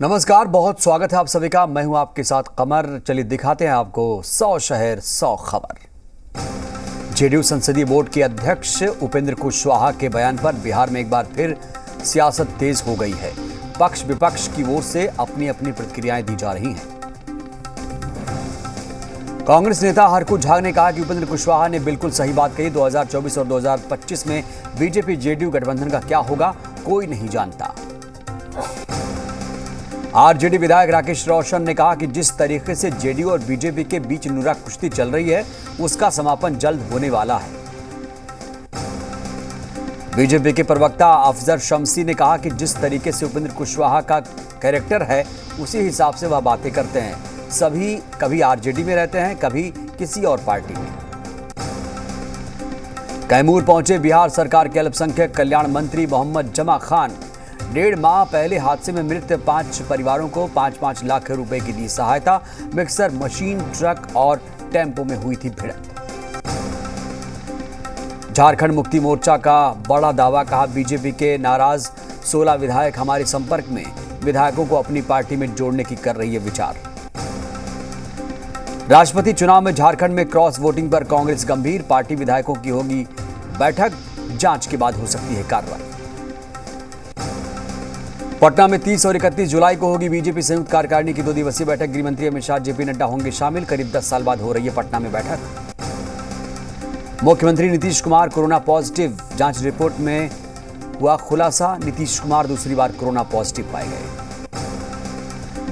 नमस्कार, बहुत स्वागत है आप सभी का। मैं हूं आपके साथ कमर। चलिए दिखाते हैं आपको 100 शहर 100 खबर। जेडीयू संसदीय बोर्ड के अध्यक्ष उपेंद्र कुशवाहा के बयान पर बिहार में एक बार फिर सियासत तेज हो गई है। पक्ष विपक्ष की ओर से अपनी अपनी प्रतिक्रियाएं दी जा रही हैं। कांग्रेस नेता हरकू झा ने कहा कि उपेंद्र कुशवाहा ने बिल्कुल सही बात कही। 2024 और 2025 में बीजेपी जेडीयू गठबंधन का क्या होगा, कोई नहीं जानता। आरजेडी विधायक राकेश रोशन ने कहा कि जिस तरीके से जेडीयू और बीजेपी के बीच नुरा कुश्ती चल रही है, उसका समापन जल्द होने वाला है। बीजेपी के प्रवक्ता अफजल शमसी ने कहा कि जिस तरीके से उपेंद्र कुशवाहा का कैरेक्टर है, उसी हिसाब से वह बातें करते हैं। सभी कभी आरजेडी में रहते हैं, कभी किसी और पार्टी में। कैमूर पहुंचे बिहार सरकार के अल्पसंख्यक कल्याण मंत्री मोहम्मद जमा खान। 1.5 माह पहले हादसे में मृत 5 परिवारों को 5-5 लाख रुपए की दी सहायता। मिक्सर मशीन, ट्रक और टेम्पो में हुई थी भिड़ंत। झारखंड मुक्ति मोर्चा का बड़ा दावा, कहा बीजेपी के नाराज 16 विधायक हमारे संपर्क में, विधायकों को अपनी पार्टी में जोड़ने की कर रही है विचार। राष्ट्रपति चुनाव में झारखंड में क्रॉस वोटिंग पर कांग्रेस गंभीर, पार्टी विधायकों की होगी बैठक, जांच के बाद हो सकती है कार्रवाई। पटना में 30 और 31 जुलाई को होगी बीजेपी संयुक्त कार्यकारिणी की 2 दिवसीय बैठक। गृहमंत्री अमित शाह, जेपी नड्डा होंगे शामिल। करीब 10 साल बाद हो रही है पटना में बैठक। मुख्यमंत्री नीतीश कुमार कोरोना पॉजिटिव, जांच रिपोर्ट में हुआ खुलासा। नीतीश कुमार दूसरी बार कोरोना पॉजिटिव पाए गए।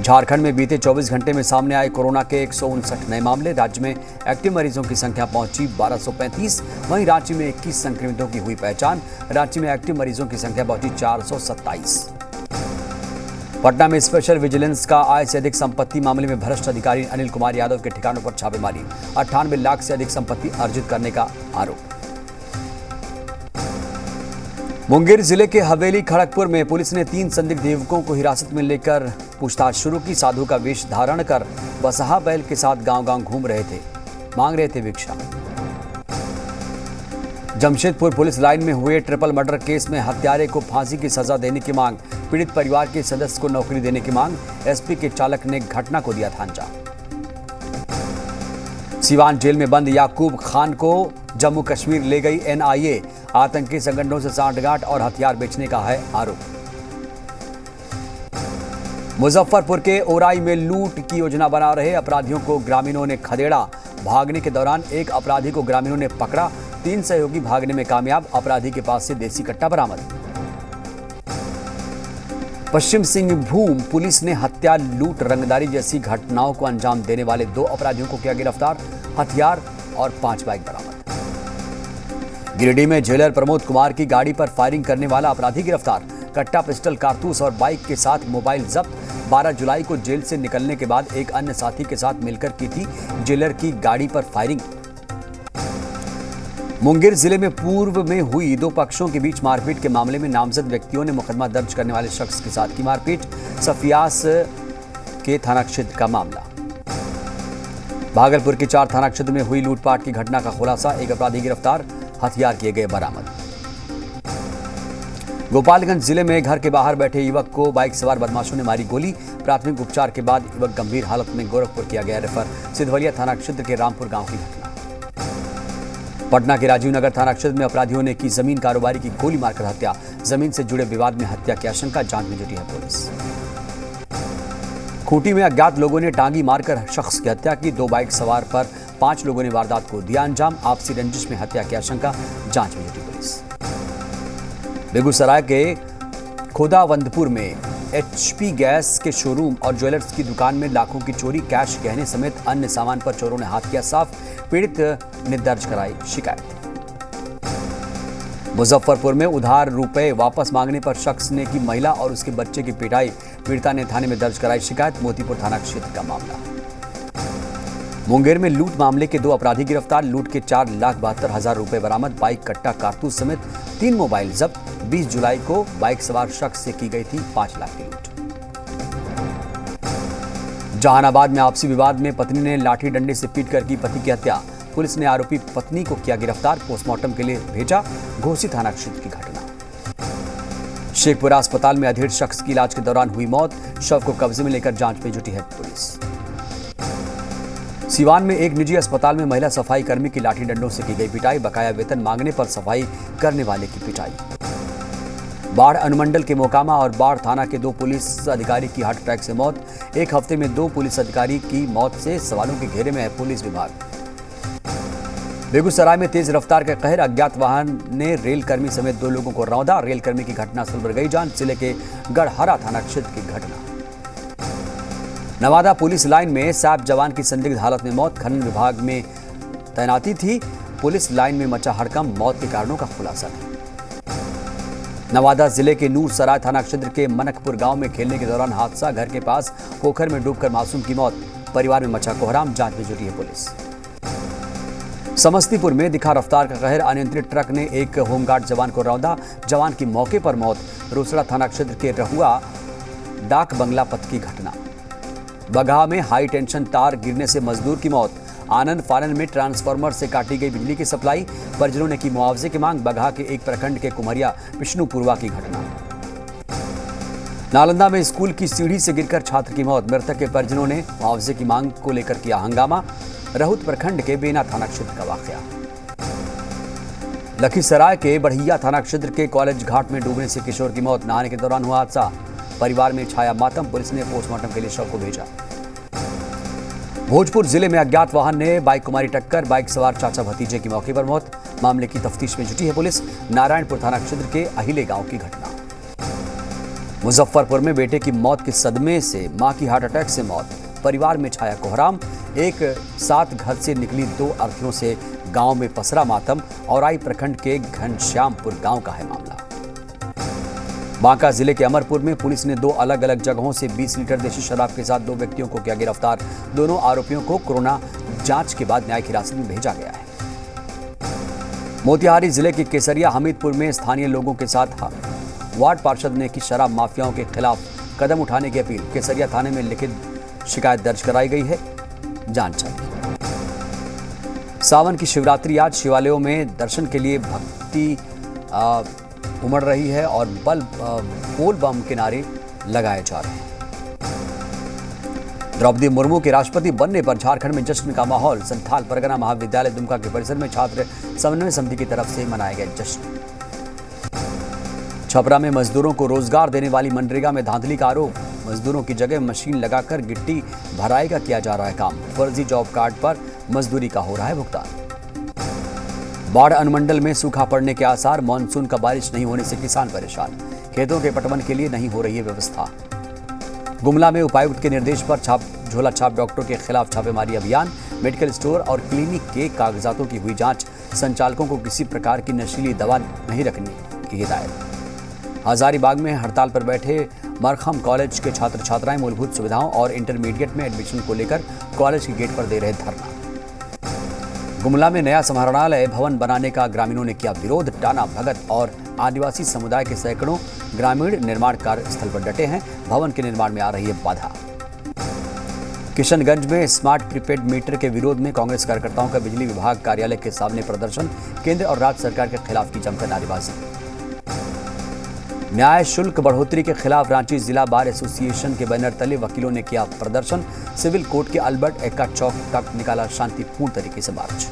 झारखंड में बीते 24 घंटे में सामने आए कोरोना के 159 नए मामले। राज्य में एक्टिव मरीजों की संख्या पहुंची 1235। वहीं रांची में 21 संक्रमितों की हुई पहचान। रांची में एक्टिव मरीजों की संख्या पहुंची 427। पटना में स्पेशल विजिलेंस का आय से अधिक संपत्ति मामले में भ्रष्ट अधिकारी अनिल कुमार यादव के ठिकानों पर छापेमारी। 98 लाख से अधिक संपत्ति अर्जित करने का आरोप। मुंगेर जिले के हवेली खड़गपुर में पुलिस ने 3 संदिग्ध युवकों को हिरासत में लेकर पूछताछ शुरू की। साधु का वेश धारण कर बसहा बैल के साथ गांव-गांव घूम रहे थे, मांग रहे थे भिक्षा। जमशेदपुर पुलिस लाइन में हुए ट्रिपल मर्डर केस में हत्यारे को फांसी की सजा देने की मांग। पीड़ित परिवार के सदस्य को नौकरी देने की मांग। एसपी के चालक ने घटना को दिया था अंजाम। सीवान जेल में बंद याकूब खान को जम्मू कश्मीर ले गई एनआईए। आतंकी संगठनों से सांठगांठ और हथियार बेचने का है आरोप। मुजफ्फरपुर के ओराई में लूट की योजना बना रहे अपराधियों को ग्रामीणों ने खदेड़ा। भागने के दौरान एक अपराधी को ग्रामीणों ने पकड़ा। 3 सहयोगी भागने में कामयाब। अपराधी के पास से देसी कट्टा बरामद। पश्चिम सिंहभूम पुलिस ने हत्या, लूट, रंगदारी जैसी घटनाओं को अंजाम देने वाले 2 अपराधियों को किया गिरफ्तार। हथियार और 5 बाइक बरामद। गिरिडीह में जेलर प्रमोद कुमार की गाड़ी पर फायरिंग करने वाला अपराधी गिरफ्तार। कट्टा, पिस्टल, कारतूस और बाइक के साथ मोबाइल जब्त। 12 जुलाई को जेल से निकलने के बाद एक अन्य साथी के साथ मिलकर की थी जेलर की गाड़ी पर फायरिंग। मुंगेर जिले में पूर्व में हुई 2 पक्षों के बीच मारपीट के मामले में नामजद व्यक्तियों ने मुकदमा दर्ज करने वाले शख्स के साथ की मारपीट। सफियास के थाना क्षेत्र का मामला। भागलपुर के 4 थाना क्षेत्र में हुई लूटपाट की घटना का खुलासा। एक अपराधी गिरफ्तार, हथियार किए गए बरामद। गोपालगंज जिले में घर के बाहर बैठे युवक को बाइक सवार बदमाशों ने मारी गोली। प्राथमिक उपचार के बाद युवक गंभीर हालत में गोरखपुर किया गया रेफर। सिधवलिया थाना क्षेत्र के रामपुर गांव की घटना। पटना के राजीव नगर थाना क्षेत्र में अपराधियों ने की जमीन कारोबारी की गोली मारकर हत्या। जमीन से जुड़े विवाद में हत्या की आशंका, जांच में जुटी है पुलिस। खूंटी में अज्ञात लोगों ने टांगी मारकर शख्स की हत्या की। 2 बाइक सवार पर 5 लोगों ने वारदात को दिया अंजाम। आपसी रंजिश में हत्या की आशंका, जांच में जुटी पुलिस। बेगूसराय के खोदावंदपुर में एचपी गैस के शोरूम और ज्वेलर्स की दुकान में लाखों की चोरी। कैश, गहने समेत अन्य सामान पर चोरों ने हाथ किया साफ। पीड़ित ने दर्ज कराई शिकायत। मुजफ्फरपुर में उधार रुपए वापस मांगने पर शख्स ने की महिला और उसके बच्चे की पिटाई। पीड़िता ने थाने में दर्ज कराई शिकायत। मोतीपुर थाना क्षेत्र का मामला। मुंगेर में लूट मामले के 2 अपराधी गिरफ्तार। लूट के 4,72,000 रुपए बरामद। बाइक, कट्टा, कारतूस समेत 3 मोबाइल जब्त। 20 जुलाई को बाइक सवार शख्स से की गई थी 5 लाख की लूट। जहानाबाद में आपसी विवाद में पत्नी ने लाठी डंडे से पीटकर की पति की हत्या। पुलिस ने आरोपी पत्नी को किया गिरफ्तार। पोस्टमार्टम के लिए भेजा। घोसी थाना क्षेत्र की घटना। शेखपुरा अस्पताल में अधेड़ शख्स की इलाज के दौरान हुई मौत। शव को कब्जे में लेकर जांच में जुटी है पुलिस। सीवान में एक निजी अस्पताल में महिला सफाई कर्मी की लाठी डंडों से की गई पिटाई। बकाया वेतन मांगने पर सफाई करने वाले की पिटाई। बाढ़ अनुमंडल के मोकामा और बाढ़ थाना के 2 पुलिस अधिकारी की हार्ट अटैक से मौत। एक हफ्ते में 2 पुलिस अधिकारी की मौत से सवालों के घेरे में है पुलिस विभाग। बेगूसराय में तेज रफ्तार का कहर। अज्ञात वाहन ने रेल कर्मी समेत 2 लोगों को रौंदा। रेल कर्मी की घटनास्थल पर गई जान। जिले के गढ़हरा थाना क्षेत्र की घटना। नवादा पुलिस लाइन में सैप जवान की संदिग्ध हालत में मौत। खनन विभाग में तैनाती थी। पुलिस लाइन में मचा हड़कंप। मौत के कारणों का खुलासा नहीं। नवादा जिले के नूरसराय थाना क्षेत्र के मनकपुर गांव में खेलने के दौरान हादसा। घर के पास पोखर में डूबकर मासूम की मौत। परिवार में मचा कोहराम। जांच में जुटी है पुलिस। समस्तीपुर में दिखा रफ्तार का कहर। अनियंत्रित ट्रक ने एक होमगार्ड जवान को रौंदा। जवान की मौके पर मौत। रोसड़ा थाना क्षेत्र के रहुआ डाक बंगला पथ की घटना। बगहा में हाई टेंशन तार गिरने से मजदूर की मौत। आनंद फानन में ट्रांसफार्मर से काटी गई बिजली की सप्लाई। परिजनों ने की मुआवजे की मांग। बगहा के एक प्रखंड के कुमरिया विष्णुपुरवा की घटना। नालंदा में स्कूल की सीढ़ी से गिरकर छात्र की मौत। मृतक के परिजनों ने मुआवजे की मांग को लेकर किया हंगामा। रहुत प्रखंड के बेना थाना क्षेत्र का वाकया। लखीसराय के बढ़िया थाना क्षेत्र के कॉलेज घाट में डूबने से किशोर की मौत। नहाने के दौरान हुआ हादसा। परिवार में छाया मातम। पुलिस ने पोस्टमार्टम के लिए शव को भेजा। भोजपुर जिले में अज्ञात वाहन ने बाइक को मारी टक्कर। बाइक सवार चाचा भतीजे की मौके पर मौत। मामले की तफ्तीश में जुटी है पुलिस। नारायणपुर थाना क्षेत्र के अहिले गांव की घटना। मुजफ्फरपुर में बेटे की मौत के सदमे से मां की हार्ट अटैक से मौत। परिवार में छाया कोहराम। एक साथ घर से निकली 2 अर्थियों से गांव में पसरा मातम। औराई प्रखंड के घनश्यामपुर गांव का है मामला। बांका जिले के अमरपुर में पुलिस ने 2 अलग अलग जगहों से 20 लीटर देशी शराब के साथ 2 व्यक्तियों को किया गिरफ्तार। दोनों आरोपियों को कोरोना जांच के बाद न्यायिक हिरासत में भेजा गया है। मोतिहारी जिले के केसरिया हमीदपुर में स्थानीय लोगों के साथ वार्ड पार्षद ने की शराब माफियाओं के खिलाफ कदम उठाने की अपील। केसरिया थाने में लिखित शिकायत दर्ज कराई गई है। जांच चली। सावन की शिवरात्रि आज। शिवालयों में दर्शन के लिए भक्ति उमड़ रही है और बोल बम के नारे लगाए जा रहे हैं। द्रौपदी मुर्मू के राष्ट्रपति बनने पर झारखंड में जश्न का माहौल। संथाल परगना महाविद्यालय दुमका के परिसर में छात्र समन्वय समिति की तरफ से मनाया गया जश्न। छपरा में मजदूरों को रोजगार देने वाली मनरेगा में धांधली का आरोप। मजदूरों की जगह मशीन लगाकर गिट्टी भराई का किया जा रहा है काम। फर्जी जॉब कार्ड पर मजदूरी का हो रहा है भुगतान। बाढ़ अनुमंडल में सूखा पड़ने के आसार। मानसून का बारिश नहीं होने से किसान परेशान। खेतों के पटवन के लिए नहीं हो रही है व्यवस्था। गुमला में उपायुक्त के निर्देश पर झोला छाप डॉक्टरों के खिलाफ छापेमारी अभियान। मेडिकल स्टोर और क्लिनिक के कागजातों की हुई जांच। संचालकों को किसी प्रकार की नशीली दवा नहीं रखने की हिदायत। हजारीबाग में हड़ताल पर बैठे मरखम कॉलेज के छात्र छात्राएं मूलभूत सुविधाओं और इंटरमीडिएट में एडमिशन को लेकर कॉलेज के गेट पर दे रहे धरना। गुमला में नया समाहरणालय भवन बनाने का ग्रामीणों ने किया विरोध। टाना भगत और आदिवासी समुदाय के सैकड़ों ग्रामीण निर्माण कार्य स्थल पर डटे हैं। भवन के निर्माण में आ रही है बाधा। किशनगंज में स्मार्ट प्रीपेड मीटर के विरोध में कांग्रेस कार्यकर्ताओं का बिजली विभाग कार्यालय के सामने प्रदर्शन। केंद्र और राज्य सरकार के खिलाफ की जमकर नारेबाजी। न्याय शुल्क बढ़ोतरी के खिलाफ रांची जिला बार एसोसिएशन के बैनर तले वकीलों ने किया प्रदर्शन। सिविल कोर्ट के अल्बर्ट एक्का चौक तक निकाला शांतिपूर्ण तरीके से मार्च।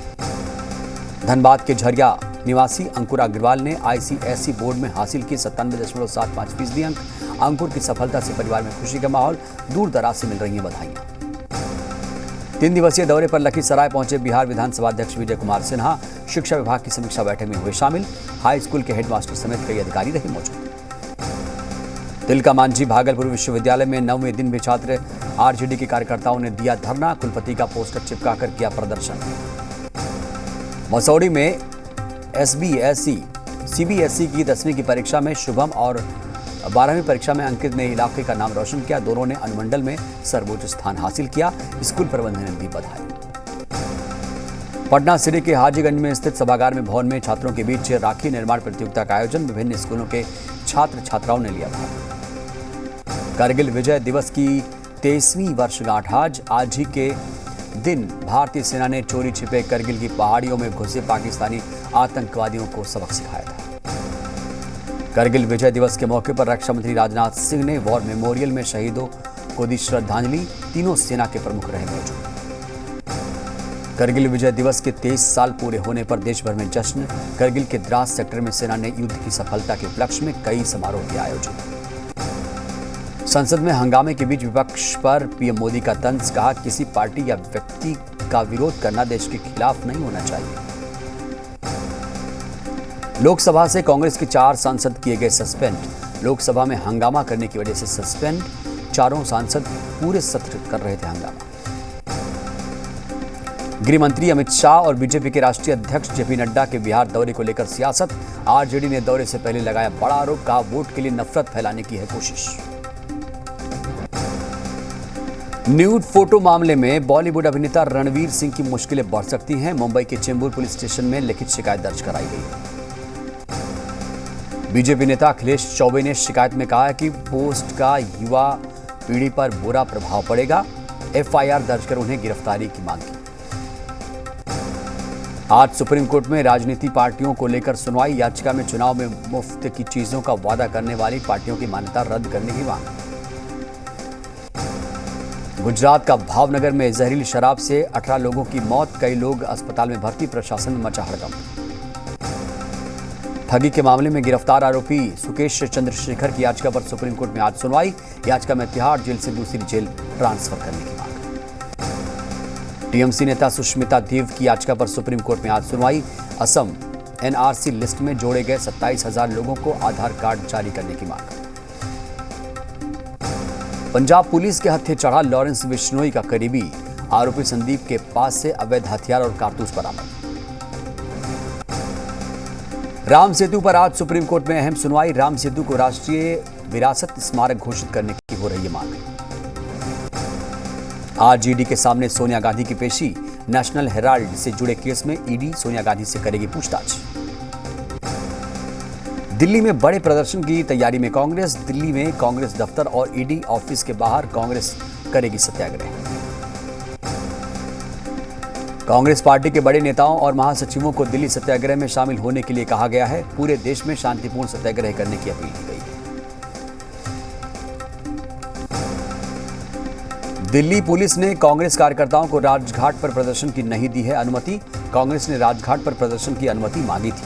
धनबाद के झरिया निवासी अंकुर अग्रवाल ने आईसीएसई बोर्ड में हासिल की 97.75% अंक। अंकुर की सफलता से परिवार में खुशी का माहौल। दूर दराज से मिल रही हैं बधाइयां। 3 दिवसीय दौरे पर लखीसराय पहुंचे बिहार विधानसभा अध्यक्ष विजय कुमार सिन्हा। शिक्षा विभाग की समीक्षा बैठक में हुए शामिल। हाई स्कूल के हेडमास्टर समेत कई अधिकारी रहे मौजूद। तिलका मांझी भागलपुर विश्वविद्यालय में 9वें दिन भी छात्र आरजेडी के कार्यकर्ताओं ने दिया धरना। कुलपति का पोस्टर चिपकाकर किया प्रदर्शन। मसौड़ी में एसबीएसई सीबीएसई की 10वीं की परीक्षा में शुभम और 12वीं परीक्षा में अंकित ने इलाके का नाम रोशन किया। दोनों ने अनुमंडल में सर्वोच्च स्थान हासिल किया। स्कूल प्रबंधन ने दी बधाई। पटना सिटी के हाजीगंज में स्थित सभागार में भवन में छात्रों के बीच राखी निर्माण प्रतियोगिता का आयोजन। विभिन्न स्कूलों के छात्र छात्राओं ने लिया भाग। कारगिल विजय दिवस की 23वीं वर्षगांठ आज ही के दिन भारतीय सेना ने चोरी छिपे करगिल की पहाड़ियों में घुसे पाकिस्तानी आतंकवादियों को सबक सिखाया था। करगिल विजय दिवस के मौके पर रक्षा मंत्री राजनाथ सिंह ने वॉर मेमोरियल में शहीदों को दी श्रद्धांजलि। तीनों सेना के प्रमुख रहे मौजूद। करगिल विजय दिवस के 23 साल पूरे होने पर देश भर में जश्न। करगिल के द्रास सेक्टर में सेना ने युद्ध की सफलता के उपलक्ष्य में कई समारोह किए आयोजित। संसद में हंगामे के बीच विपक्ष पर पीएम मोदी का तंज। कहा, किसी पार्टी या व्यक्ति का विरोध करना देश के खिलाफ नहीं होना चाहिए। लोकसभा से कांग्रेस के 4 सांसद किए गए सस्पेंड। लोकसभा में हंगामा करने की वजह से सस्पेंड। चारों सांसद पूरे सत्र कर रहे थे हंगामा। गृह मंत्री अमित शाह और बीजेपी के राष्ट्रीय अध्यक्ष जेपी नड्डा के बिहार दौरे को लेकर सियासत। आरजेडी ने दौरे से पहले लगाया बड़ा आरोप। कहा, वोट के लिए नफरत फैलाने की है कोशिश। न्यूड फोटो मामले में बॉलीवुड अभिनेता रणवीर सिंह की मुश्किलें बढ़ सकती हैं। मुंबई के चेंबूर पुलिस स्टेशन में लिखित शिकायत दर्ज कराई गई। बीजेपी नेता अखिलेश चौबे ने शिकायत में कहा है कि पोस्ट का युवा पीढ़ी पर बुरा प्रभाव पड़ेगा। एफआईआर दर्ज कर उन्हें गिरफ्तारी की मांग की। आज सुप्रीम कोर्ट में राजनीतिक पार्टियों को लेकर सुनवाई। याचिका में चुनाव में मुफ्त की चीजों का वादा करने वाली पार्टियों की मान्यता रद्द करने की मांग। गुजरात का भावनगर में जहरीली शराब से 18 लोगों की मौत। कई लोग अस्पताल में भर्ती। प्रशासन में मचा हड़कंप। ठगी के मामले में गिरफ्तार आरोपी सुकेश चंद्रशेखर की याचिका पर सुप्रीम कोर्ट में आज सुनवाई। याचिका में तिहाड़ जेल से दूसरी जेल ट्रांसफर करने की मांग। टीएमसी नेता सुष्मिता देव की याचिका पर सुप्रीम कोर्ट में आज सुनवाई। असम एनआरसी लिस्ट में जोड़े गए 27,000 लोगों को आधार कार्ड जारी करने की मांग। पंजाब पुलिस के हत्थे चढ़ा लॉरेंस बिश्नोई का करीबी। आरोपी संदीप के पास से अवैध हथियार और कारतूस बरामद। राम सेतु पर आज सुप्रीम कोर्ट में अहम सुनवाई। राम सेतु को राष्ट्रीय विरासत स्मारक घोषित करने की हो रही है मांग। आज ईडी के सामने सोनिया गांधी की पेशी। नेशनल हेराल्ड से जुड़े केस में ईडी सोनिया गांधी से करेगी पूछताछ। दिल्ली में बड़े प्रदर्शन की तैयारी में कांग्रेस। दिल्ली में कांग्रेस दफ्तर और ईडी ऑफिस के बाहर कांग्रेस करेगी सत्याग्रह। कांग्रेस पार्टी के बड़े नेताओं और महासचिवों को दिल्ली सत्याग्रह में शामिल होने के लिए कहा गया है। पूरे देश में शांतिपूर्ण सत्याग्रह करने की अपील की गई है। दिल्ली पुलिस ने कांग्रेस कार्यकर्ताओं को राजघाट पर प्रदर्शन की नहीं दी है अनुमति। कांग्रेस ने राजघाट पर प्रदर्शन की अनुमति मांगी थी।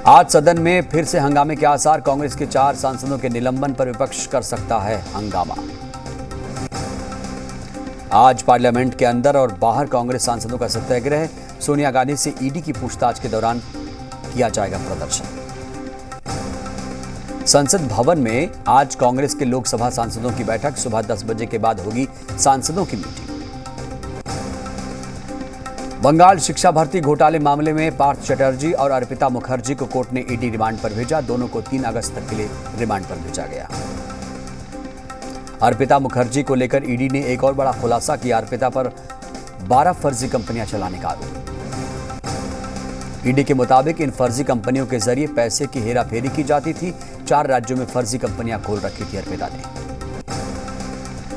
आज सदन में फिर से हंगामे के आसार। कांग्रेस के 4 सांसदों के निलंबन पर विपक्ष कर सकता है हंगामा। आज पार्लियामेंट के अंदर और बाहर कांग्रेस सांसदों का सत्याग्रह। सोनिया गांधी से ईडी की पूछताछ के दौरान किया जाएगा प्रदर्शन। संसद भवन में आज कांग्रेस के लोकसभा सांसदों की बैठक। सुबह 10 बजे के बाद होगी सांसदों की मीटिंग। बंगाल शिक्षा भर्ती घोटाले मामले में पार्थ चटर्जी और अर्पिता मुखर्जी को कोर्ट ने ईडी रिमांड पर भेजा। दोनों को 3 अगस्त तक के लिए रिमांड पर भेजा गया। अर्पिता मुखर्जी को लेकर ईडी ने एक और बड़ा खुलासा किया। अर्पिता पर 12 फर्जी कंपनियां चलाने का आरोप। ईडी के मुताबिक इन फर्जी कंपनियों के जरिए पैसे की हेराफेरी की जाती थी। 4 राज्यों में फर्जी कंपनियां खोल रखी थी अर्पिता ने।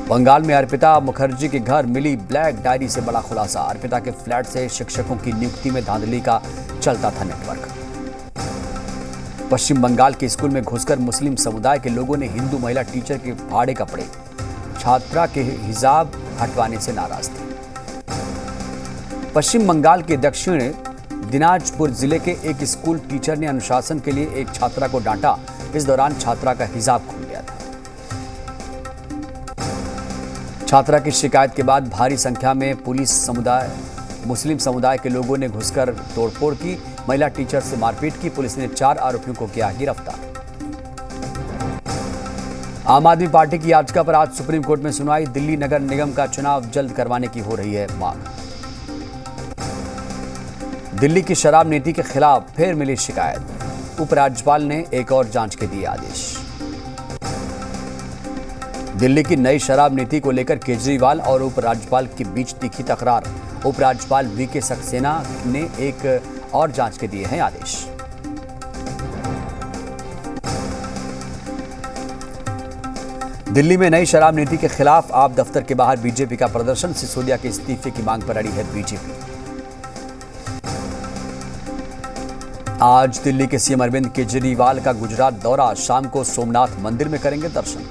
बंगाल में अर्पिता मुखर्जी के घर मिली ब्लैक डायरी से बड़ा खुलासा। अर्पिता के फ्लैट से शिक्षकों की नियुक्ति में धांधली का चलता था नेटवर्क। पश्चिम बंगाल के स्कूल में घुसकर मुस्लिम समुदाय के लोगों ने हिंदू महिला टीचर के फाड़े कपड़े। छात्रा के हिजाब हटवाने से नाराज थे। पश्चिम बंगाल के दक्षिण दिनाजपुर जिले के एक स्कूल टीचर ने अनुशासन के लिए एक छात्रा को डांटा। इस दौरान छात्रा का हिजाब खुल गया था। छात्रा की शिकायत के बाद भारी संख्या में मुस्लिम समुदाय के लोगों ने घुसकर तोड़फोड़ की। महिला टीचर से मारपीट की। पुलिस ने 4 आरोपियों को किया गिरफ्तार। आम आदमी पार्टी की याचिका पर आज सुप्रीम कोर्ट में सुनवाई। दिल्ली नगर निगम का चुनाव जल्द करवाने की हो रही है मांग। दिल्ली की शराब नीति के खिलाफ फिर मिली शिकायत। उपराज्यपाल ने एक और जांच के दिए आदेश। दिल्ली की नई शराब नीति को लेकर केजरीवाल और उपराज्यपाल के बीच तीखी तकरार। उपराज्यपाल वीके सक्सेना ने एक और जांच के दिए हैं आदेश। दिल्ली में नई शराब नीति के खिलाफ आप दफ्तर के बाहर बीजेपी का प्रदर्शन। सिसोदिया के इस्तीफे की मांग पर अड़ी है बीजेपी। आज दिल्ली के सीएम अरविंद केजरीवाल का गुजरात दौरा, शाम को सोमनाथ मंदिर में करेंगे दर्शन।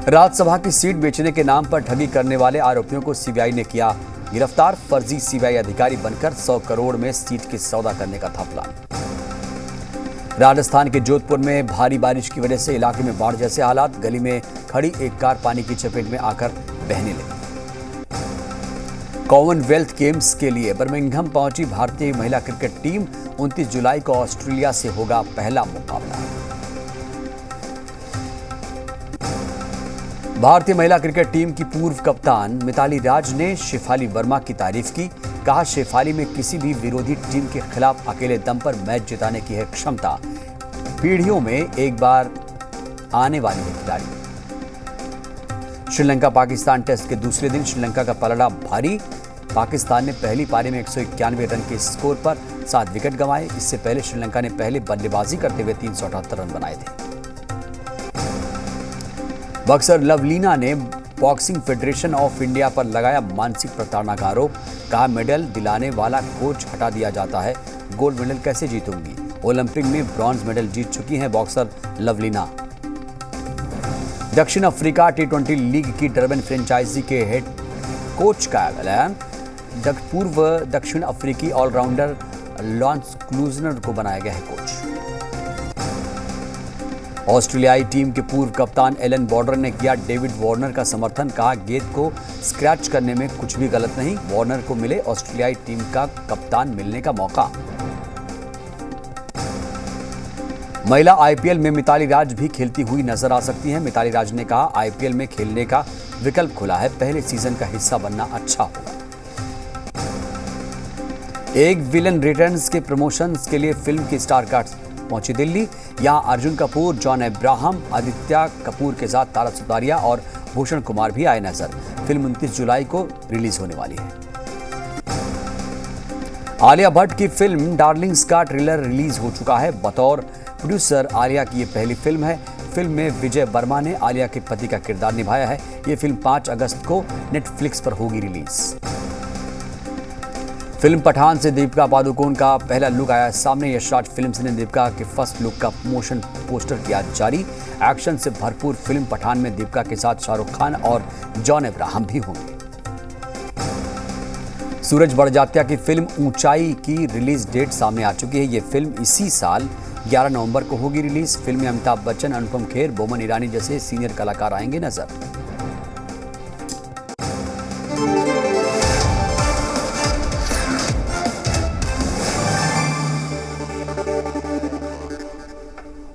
राज्यसभा की सीट बेचने के नाम पर ठगी करने वाले आरोपियों को सीबीआई ने किया गिरफ्तार। फर्जी सीबीआई अधिकारी बनकर 100 करोड़ में सीट की सौदा करने का था प्लान। राजस्थान के जोधपुर में भारी बारिश की वजह से इलाके में बाढ़ जैसे हालात, गली में खड़ी एक कार पानी की चपेट में आकर बहने लगी। कॉमनवेल्थ गेम्स के लिए बर्मिंघम पहुंची भारतीय महिला क्रिकेट टीम, 29 जुलाई को ऑस्ट्रेलिया से होगा पहला मुकाबला। भारतीय महिला क्रिकेट टीम की पूर्व कप्तान मिताली राज ने शेफाली वर्मा की तारीफ की। कहा, शेफाली में किसी भी विरोधी टीम के खिलाफ अकेले दम पर मैच जिताने की है क्षमता। पीढ़ियों में एक बार आने वाली है खिलाड़ी। श्रीलंका पाकिस्तान टेस्ट के दूसरे दिन श्रीलंका का पलड़ा भारी। पाकिस्तान ने पहली पारी में 191 रन के स्कोर पर 7 विकेट गंवाए। इससे पहले श्रीलंका ने पहले बल्लेबाजी करते हुए 378 रन बनाए थे। बॉक्सर लवलीना ने बॉक्सिंग फेडरेशन ऑफ इंडिया पर लगाया मानसिक प्रताड़ना का आरोप। कहा, मेडल दिलाने वाला कोच हटा दिया जाता है, गोल्ड मेडल कैसे जीतूंगी। ओलंपिक में ब्रॉन्ज मेडल जीत चुकी हैं बॉक्सर लवलीना। दक्षिण अफ्रीका T20 लीग की डरबन फ्रेंचाइजी के हेड कोच का ऐलान। पूर्व दक्षिण अफ्रीकी ऑलराउंडर लॉन्स क्लूजनर को बनाया गया है कोच। ऑस्ट्रेलियाई टीम के पूर्व कप्तान एलन बॉर्डर ने किया डेविड वार्नर का समर्थन। कहा, गेंद को स्क्रैच करने में कुछ भी गलत नहीं, वार्नर को मिले ऑस्ट्रेलियाई टीम का कप्तान मिलने का मौका। महिला आईपीएल में मिताली राज भी खेलती हुई नजर आ सकती हैं। मिताली राज ने कहा, आईपीएल में खेलने का विकल्प खुला है, पहले सीजन का हिस्सा बनना अच्छा होगा। एक विलन रिटर्न्स के प्रमोशंस के लिए फिल्म की स्टार कास्ट पहुंची दिल्ली। यहां अर्जुन कपूर, जॉन अब्राहम, आदित्य कपूर के साथ तारा सुतारिया और भूषण कुमार भी आए नजर। फिल्म 29 जुलाई को रिलीज होने वाली है। आलिया भट्ट की फिल्म डार्लिंग्स का ट्रेलर रिलीज हो चुका है। बतौर प्रोड्यूसर आलिया की ये पहली फिल्म है। फिल्म में विजय वर्मा ने आलिया के पति का किरदार निभाया है। ये फिल्म 5 अगस्त को नेटफ्लिक्स पर होगी रिलीज। फिल्म पठान से दीपिका पादुकोण का पहला लुक आया सामने। यशराज फिल्म्स ने दीपिका के फर्स्ट लुक का मोशन पोस्टर किया जारी। एक्शन से भरपूर फिल्म पठान में दीपिका के साथ शाहरुख खान और जॉन अब्राहम भी होंगे। सूरज बड़जात्या की फिल्म ऊंचाई की रिलीज डेट सामने आ चुकी है। ये फिल्म इसी साल 11 नवंबर को होगी रिलीज। फिल्म में अमिताभ बच्चन, अनुपम खेर, बोमन ईरानी जैसे सीनियर कलाकार आएंगे नजर।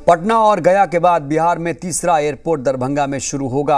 पटना और गया के बाद बिहार में तीसरा एयरपोर्ट दरभंगा में शुरू होगा।